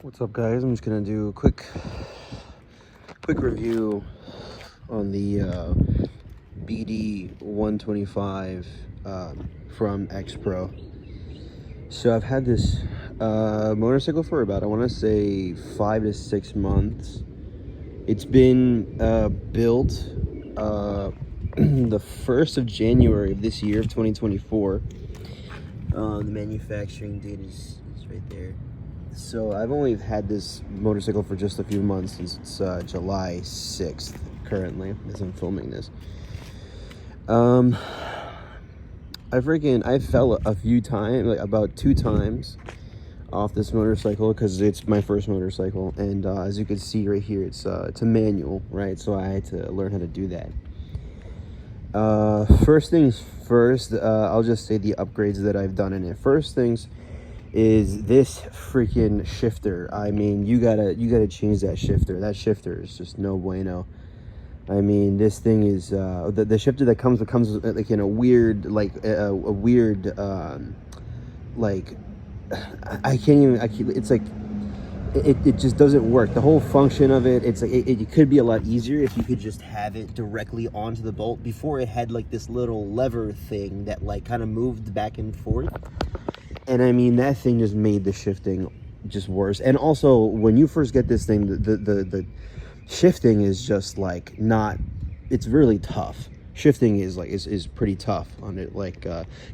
What's up, guys? I'm just gonna do a quick review on the BD 125 from X Pro. So I've had this motorcycle for about, I want to say, 5 to 6 months. It's been built the 1st of January of this year of 2024. The manufacturing date is right there. So I've only had this motorcycle for just a few months, since it's July 6th currently as I'm filming this. I fell a few times, like about 2 times off this motorcycle because it's my first motorcycle, and as you can see right here, it's a manual, right? So I had to learn how to do that. First things first, I'll just say the upgrades that I've done in it. First things is this freaking shifter. I mean, you gotta change that shifter. That shifter is just no bueno. I mean, this thing is the shifter that comes like in a weird, like a weird like it's like it just doesn't work. The whole function of it's like it could be a lot easier if you could just have it directly onto the bolt. Before, it had like this little lever thing that like kind of moved back and forth. And I mean, that thing just made the shifting just worse. And also, when you first get this thing, the shifting is just like not, it's really tough. Shifting is like is pretty tough on it, like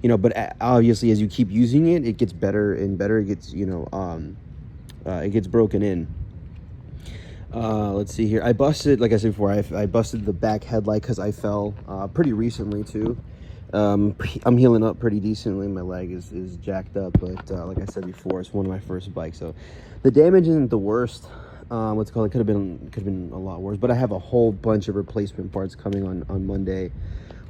but obviously as you keep using it, it gets better and better. It gets it gets broken in. Let's see here. I busted, like I said before, I busted the back headlight because I fell pretty recently too. I'm healing up pretty decently. My leg is jacked up, but like I said before, it's one of my first bikes, so the damage isn't the worst. It could have been a lot worse, but I have a whole bunch of replacement parts coming on Monday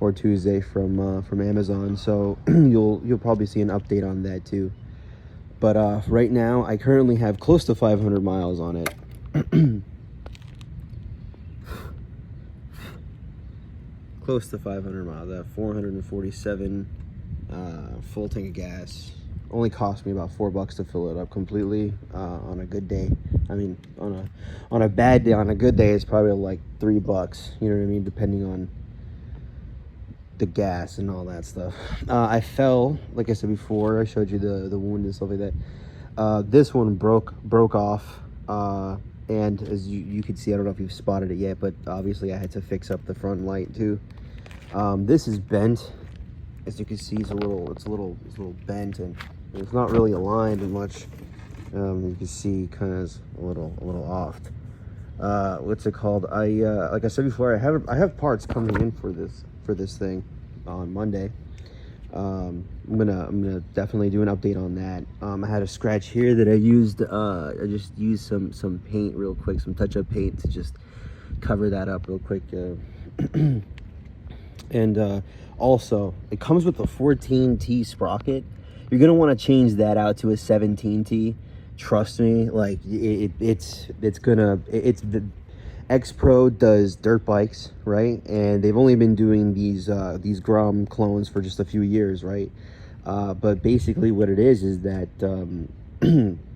or Tuesday from Amazon, so you'll probably see an update on that too. But right now, I currently have close to 500 miles on it. Close to 500 miles. I have 447 full tank of gas. Only cost me about $4 to fill it up completely on a good day. I mean, on a bad day, on a good day, it's probably like $3. You know what I mean, depending on the gas and all that stuff. I fell, like I said before. I showed you the wound and stuff like that. This one broke off. And as you can see, I don't know if you've spotted it yet, but obviously I had to fix up the front light too. This is bent. As you can see, it's a little bent, and it's not really aligned much. You can see kind of a little off. What's it called? Like I said before, I have parts coming in for this thing on Monday. I'm gonna definitely do an update on that. I had a scratch here that I used. I just used some paint real quick, some touch-up paint to just cover that up real quick. And also, it comes with a 14T sprocket. You're gonna want to change that out to a 17T. Trust me, like it's the X Pro does dirt bikes, right? And they've only been doing these Grom clones for just a few years, right? But basically what it is that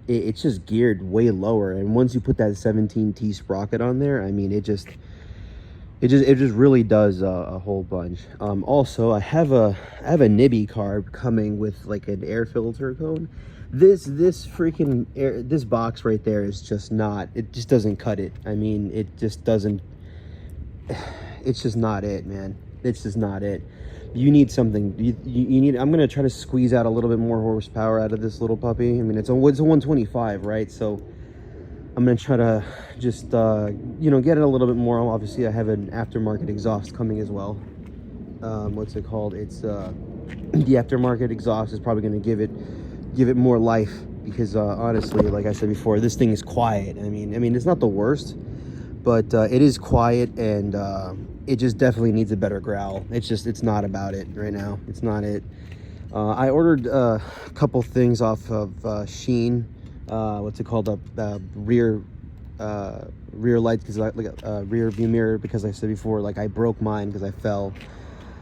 it's just geared way lower, and once you put that 17T sprocket on there, I mean, it just really does a whole bunch. Also, I have a nibby carb coming with like an air filter cone. This freaking this box right there is just not, it just doesn't cut it. I mean, it just doesn't, it's just not it, man. It's just not it. You need something, you need, I'm gonna try to squeeze out a little bit more horsepower out of this little puppy. I mean, it's a 125, right? So I'm gonna try to just get it a little bit more. Obviously, I have an aftermarket exhaust coming as well. What's it called? It's the aftermarket exhaust is probably gonna give it more life, because honestly, like I said before, this thing is quiet. I mean, it's not the worst, but it is quiet, and it just definitely needs a better growl. It's not about it right now. It's not it. I ordered a couple things off of Shein. What's it called? Rear lights, because rear view mirror, because I said before, like, I broke mine because I fell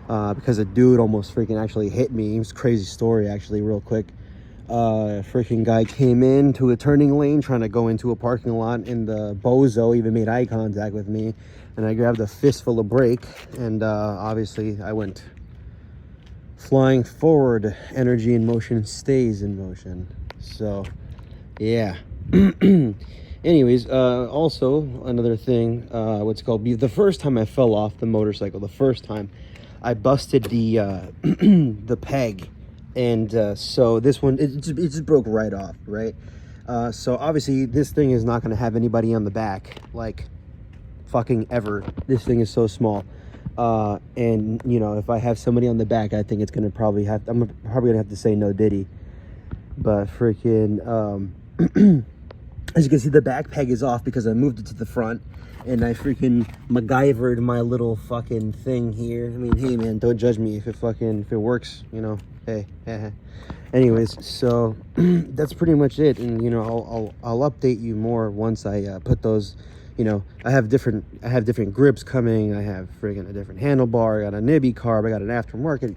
because a dude almost freaking actually hit me. It was a crazy story, actually, real quick. Freaking guy came into a turning lane trying to go into a parking lot, and the bozo even made eye contact with me, and I grabbed a fistful of brake, and obviously I went flying forward. Energy in motion stays in motion. So yeah. Anyways, also another thing, what's it called, the first time I fell off the motorcycle, the first time I busted the the peg, and so this one, it just broke right off, right? So obviously this thing is not going to have anybody on the back, like, fucking ever. This thing is so small, and you know, if I have somebody on the back, I think it's going to probably I'm probably going to have to say no diddy. But freaking as you can see, the back peg is off because I moved it to the front, and I freaking MacGyvered my little fucking thing here. I mean, hey man, don't judge me if it works, you know. Hey. Anyways, so that's pretty much it, and you know, I'll update you more once I put those. You know, I have different grips coming. I have friggin' a different handlebar. I got a nibby carb. I got an aftermarket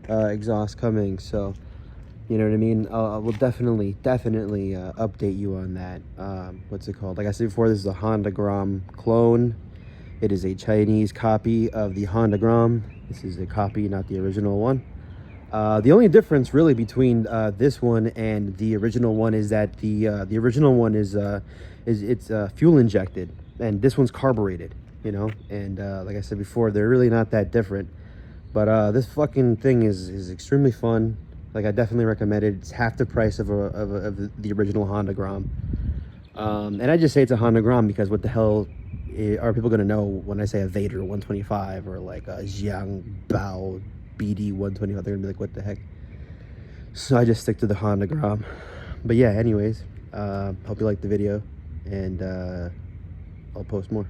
exhaust coming. So, you know what I mean? I will definitely update you on that. What's it called? Like I said before, this is a Honda Grom clone. It is a Chinese copy of the Honda Grom. This is a copy, not the original one. The only difference really between this one and the original one is that the original one is fuel injected, and this one's carbureted. You know, and like I said before, they're really not that different. But this fucking thing is extremely fun. Like, I definitely recommend it. It's half the price of the original Honda Grom. And I just say it's a Honda Grom because what the hell are people going to know when I say a Vader 125 or like a Jiangbao BD 125? They're going to be like, what the heck? So I just stick to the Honda Grom. But yeah, anyways, hope you liked the video, and I'll post more.